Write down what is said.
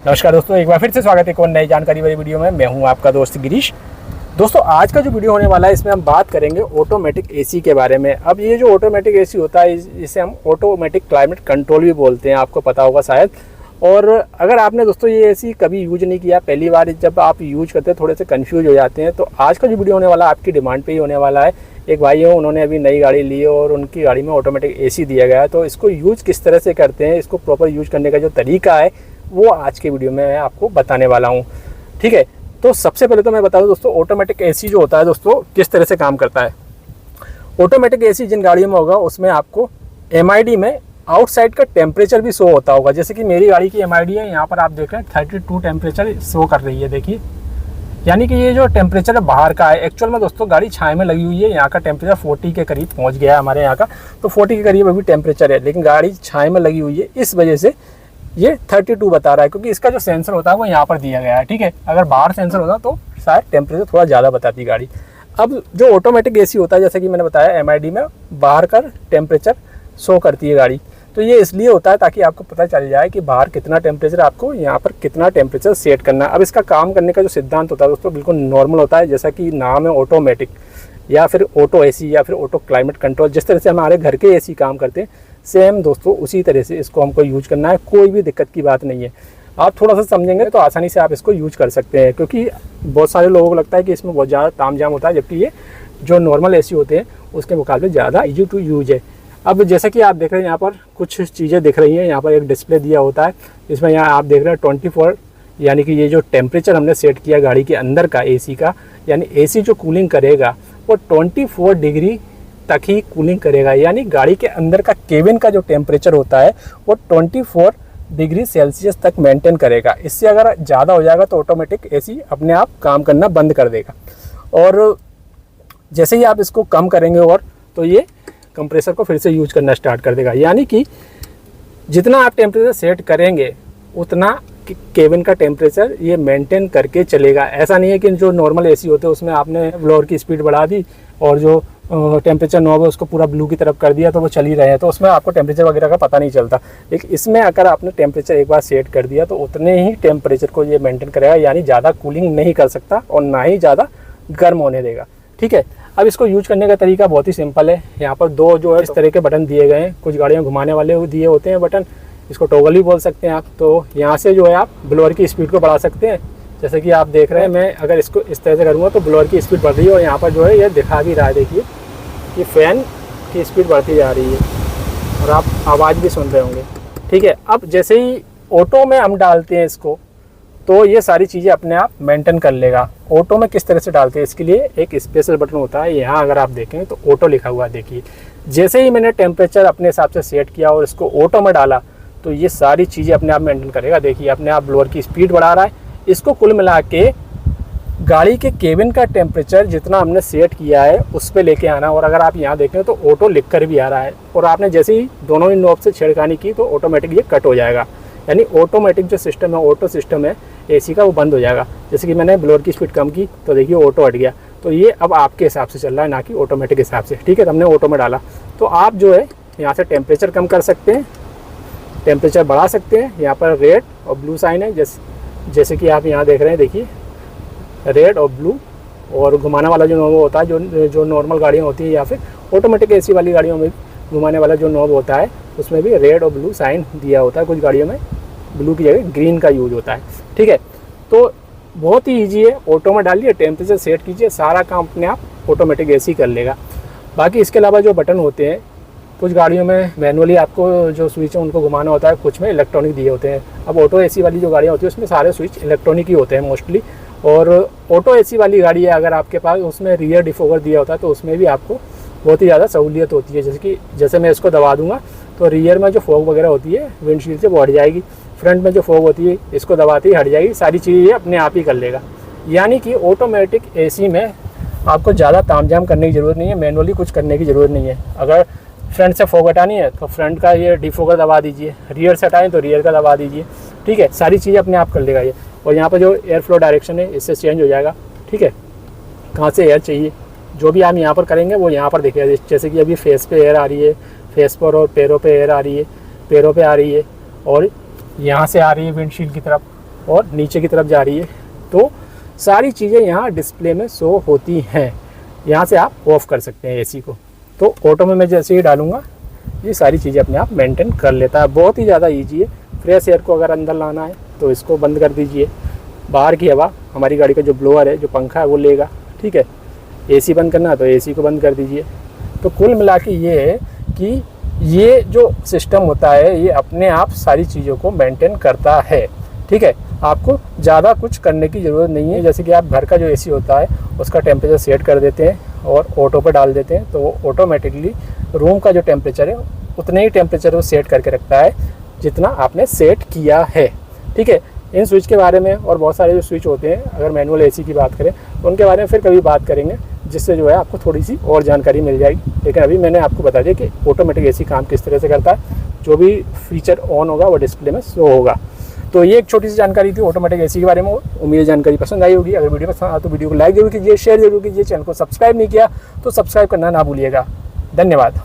नमस्कार दोस्तों, एक बार फिर से स्वागत है एक और नई जानकारी वाली वीडियो में। मैं हूं आपका दोस्त गिरीश। दोस्तों, आज का जो वीडियो होने वाला है इसमें हम बात करेंगे ऑटोमेटिक एसी के बारे में। अब ये जो ऑटोमेटिक एसी होता है इसे हम ऑटोमेटिक क्लाइमेट कंट्रोल भी बोलते हैं, आपको पता होगा शायद। और अगर आपने दोस्तों ये एसी कभी यूज नहीं किया, पहली बार जब आप यूज करते हैं थोड़े से कन्फ्यूज हो जाते हैं, तो आज का जो वीडियो होने वाला है आपकी डिमांड पर ही होने वाला है। एक भाई है, उन्होंने अभी नई गाड़ी ली है और उनकी गाड़ी में ऑटोमेटिक एसी दिया गया है, तो इसको यूज किस तरह से करते हैं, इसको प्रॉपर यूज करने का जो तरीका है वो आज के वीडियो में आपको बताने वाला हूँ। ठीक है, तो सबसे पहले तो मैं बता दूं दोस्तों, ऑटोमेटिक एसी जो होता है दोस्तों किस तरह से काम करता है। ऑटोमेटिक एसी जिन गाड़ियों में होगा उसमें आपको एमआईडी में आउटसाइड का टेम्परेचर भी शो होता होगा। जैसे कि मेरी गाड़ी की एमआईडी है, यहाँ पर आप देख रहे हैं 32 टेम्परेचर शो कर रही है, देखिए। यानी कि ये जो टेम्परेचर है बाहर का है। एक्चुअल में दोस्तों गाड़ी छाए में लगी हुई है, यहाँ का टेम्परेचर 40 के करीब पहुँच गया है हमारे यहाँ का, तो 40 के करीब अभी टेम्परेचर है, लेकिन गाड़ी छाए में लगी हुई है, इस वजह से ये 32 बता रहा है, क्योंकि इसका जो सेंसर होता है वो यहाँ पर दिया गया है। ठीक है, अगर बाहर सेंसर होता तो शायद टेम्परेचर थोड़ा ज़्यादा बताती गाड़ी। अब जो ऑटोमेटिक एसी होता है, जैसे कि मैंने बताया, एमआईडी में बाहर का टेम्परेचर शो करती है गाड़ी, तो ये इसलिए होता है ताकि आपको पता चल जाए कि बाहर कितना टेम्परेचर, आपको यहाँ पर कितना टेम्परेचर सेट करना है। अब इसका काम करने का जो सिद्धांत होता है दोस्तों बिल्कुल नॉर्मल होता है, जैसा कि नाम है ऑटोमेटिक या फिर ऑटो एसी या फिर ऑटो क्लाइमेट कंट्रोल। जिस तरह से हमारे घर के एसी काम करते हैं सेम दोस्तों उसी तरह से इसको हमको यूज करना है, कोई भी दिक्कत की बात नहीं है। आप थोड़ा सा समझेंगे तो आसानी से आप इसको यूज कर सकते हैं, क्योंकि बहुत सारे लोगों को लगता है कि इसमें बहुत ज़्यादा तामझाम होता है, जबकि ये जो नॉर्मल एसी होते हैं उसके मुकाबले ज़्यादा ईजी टू यूज है। अब जैसे कि आप देख रहे हैं यहाँ पर कुछ चीज़ें दिख रही हैं, यहाँ पर एक डिस्प्ले दिया होता है, इसमें यहाँ आप देख रहे हैं 24, यानी कि ये जो टेम्परेचर हमने सेट किया गाड़ी के अंदर का एसी का, यानी एसी जो कूलिंग करेगा वो 24 डिग्री तक ही कूलिंग करेगा। यानी गाड़ी के अंदर का केबिन का जो टेम्परेचर होता है वो 24 डिग्री सेल्सियस तक मेंटेन करेगा। इससे अगर ज़्यादा हो जाएगा तो ऑटोमेटिक एसी अपने आप काम करना बंद कर देगा, और जैसे ही आप इसको कम करेंगे और तो ये कंप्रेसर को फिर से यूज करना स्टार्ट कर देगा। यानी कि जितना आप टेम्परेचर सेट करेंगे उतना केबिन का टेम्परेचर ये मेंटेन करके चलेगा। ऐसा नहीं है कि जो नॉर्मल एसी होते हैं उसमें आपने ब्लोअर की स्पीड बढ़ा दी और जो टेम्परेचर नॉब है उसको पूरा ब्लू की तरफ कर दिया तो वो चल ही रहे हैं, तो उसमें आपको टेम्परेचर वगैरह का पता नहीं चलता। लेकिन इसमें अगर आपने टेम्परेचर एक बार सेट कर दिया तो उतने ही टेम्परेचर को ये मेंटेन करेगा, यानी ज़्यादा कूलिंग नहीं कर सकता और ना ही ज़्यादा गर्म होने देगा। ठीक है, अब इसको यूज करने का तरीका बहुत ही सिंपल है। यहाँ पर दो जो है इस तरह के बटन दिए गए हैं, कुछ गाड़ियाँ घुमाने वाले दिए होते हैं बटन, इसको टॉगल भी बोल सकते हैं आप। तो यहाँ से जो है आप ब्लोअर की स्पीड को बढ़ा सकते हैं, जैसे कि आप देख रहे हैं। मैं अगर इसको इस तरह से करूँगा तो ब्लोअर की स्पीड बढ़ रही है और यहाँ पर जो है ये दिखा भी रहा है, देखिए कि फ़ैन की स्पीड बढ़ती जा रही है और आप आवाज़ भी सुन रहे होंगे। ठीक है, अब जैसे ही ऑटो में हम डालते हैं इसको तो ये सारी चीज़ें अपने आप मेंटेन कर लेगा। ऑटो में किस तरह से डालते हैं, इसके लिए एक स्पेशल बटन होता है, यहाँ अगर आप देखें तो ऑटो लिखा हुआ है, देखिए। जैसे ही मैंने टेम्परेचर अपने हिसाब से सेट किया और इसको ऑटो में डाला तो ये सारी चीज़ें अपने आप मेंटेन करेगा। देखिए अपने आप ब्लोअर की स्पीड बढ़ा रहा है। इसको कुल मिला के गाड़ी के केबिन का टेम्परेचर जितना हमने सेट किया है उस पर लेके आना। और अगर आप यहाँ देखें तो ऑटो लिख कर भी आ रहा है, और आपने जैसे ही दोनों ही नॉब से छेड़खानी की तो ऑटोमेटिक ये कट हो जाएगा। यानी ऑटोमेटिक जो सिस्टम है, ऑटो सिस्टम है एसी का, वो बंद हो जाएगा। जैसे कि मैंने ब्लोअर की स्पीड कम की तो देखिए ऑटो हट गया। तो ये अब आपके हिसाब से चल रहा है, ना कि ऑटोमेटिक हिसाब से। ठीक है, तो हमने ऑटो में डाला तो आप जो है यहाँ से टेम्परेचर कम कर सकते हैं, टेम्परेचर बढ़ा सकते हैं। यहाँ पर रेड और ब्लू साइन है, जैसे कि आप यहाँ देख रहे हैं, देखिए रेड और ब्लू। और घुमाने वाला जो नॉब होता है, जो नॉर्मल गाड़ियाँ होती हैं या फिर ऑटोमेटिक एसी वाली गाड़ियों में घुमाने वाला जो नॉब होता है उसमें भी रेड और ब्लू साइन दिया होता है। कुछ गाड़ियों में ब्लू की जगह ग्रीन का यूज होता है। ठीक है, तो बहुत ही ईजी है। ऑटो में डालिए, टेम्परेचर सेट कीजिए, सारा काम अपने आप ऑटोमेटिक एसी कर लेगा। बाकी इसके अलावा जो बटन होते हैं, कुछ गाड़ियों में मैनुअली आपको जो स्विच है उनको घुमाना होता है, कुछ में इलेक्ट्रॉनिक दिए होते हैं। अब ऑटो एसी वाली जो गाड़ियाँ होती है उसमें सारे स्विच इलेक्ट्रॉनिक ही होते हैं मोस्टली। और ऑटो एसी वाली गाड़ी है अगर आपके पास, उसमें रियर डिफोगर दिया होता है तो उसमें भी आपको बहुत ही ज़्यादा सहूलियत होती है। जैसे मैं इसको दबा दूंगा तो रियर में जो फॉग वगैरह होती है विंडशील्ड से वो हट जाएगी, फ्रंट में जो फॉग होती है इसको दबाते ही हट जाएगी, सारी चीज़ें ये अपने आप ही कर लेगा। यानी कि ऑटोमेटिक एसी में आपको ज़्यादा तामझाम करने की ज़रूरत नहीं है, मैनुअली कुछ करने की ज़रूरत नहीं है। अगर फ्रंट से फॉग हटानी है तो फ्रंट का ये डिफोगर दबा दीजिए, रियर से हटाएं तो रियर का दबा दीजिए। ठीक है, सारी चीज़ें अपने आप कर लेगा ये। और यहाँ पर जो एयर फ्लो डायरेक्शन है इससे चेंज हो जाएगा। ठीक है, कहाँ से एयर चाहिए जो भी हम यहाँ पर करेंगे वो यहाँ पर देखिए। जैसे कि अभी फेस पे एयर आ रही है, फेस पर और पैरों पे एयर आ रही है, पैरों पे आ रही है, और यहाँ से आ रही है विंडशील्ड की तरफ। और नीचे की तरफ जा रही है। तो सारी चीज़ें यहाँ डिस्प्ले में शो होती हैं। यहाँ से आप ऑफ़ कर सकते हैं एसी को। तो ऑटो में मैं जैसे ही डालूँगा ये सारी चीज़ें अपने आप मेंटेन कर लेता है। बहुत ही ज़्यादा ईजी है। फ्रेश एयर को अगर अंदर लाना है तो इसको बंद कर दीजिए, बाहर की हवा हमारी गाड़ी का जो ब्लोअर है, जो पंखा है वो लेगा, ठीक है। एसी बंद करना है तो एसी को बंद कर दीजिए। तो कुल मिला के ये है कि ये जो सिस्टम होता है ये अपने आप सारी चीज़ों को मेंटेन करता है, ठीक है। आपको ज़्यादा कुछ करने की ज़रूरत नहीं है। जैसे कि आप घर का जो एसी होता है उसका टेम्परेचर सेट कर देते हैं और ऑटो पर डाल देते हैं, तो वो ऑटोमेटिकली रूम का जो टेम्परेचर है उतने ही टेम्परेचर वो सेट करके रखता है जितना आपने सेट किया है, ठीक है। इन स्विच के बारे में और बहुत सारे जो स्विच होते हैं, अगर मैनुअल एसी की बात करें तो उनके बारे में फिर कभी बात करेंगे, जिससे जो है आपको थोड़ी सी और जानकारी मिल जाएगी। लेकिन अभी मैंने आपको बता दिया कि ऑटोमेटिक एसी काम किस तरह से करता है। जो भी फीचर ऑन होगा वो डिस्प्ले में शो होगा। तो ये एक छोटी सी जानकारी थी ऑटोमेटिक एसी के बारे में। उम्मीद जानकारी पसंद आई होगी। अगर वीडियो पसंद आया तो वीडियो को लाइक जरूर कीजिए, शेयर जरूर कीजिए। चैनल को सब्सक्राइब नहीं किया तो सब्सक्राइब करना ना भूलिएगा। धन्यवाद।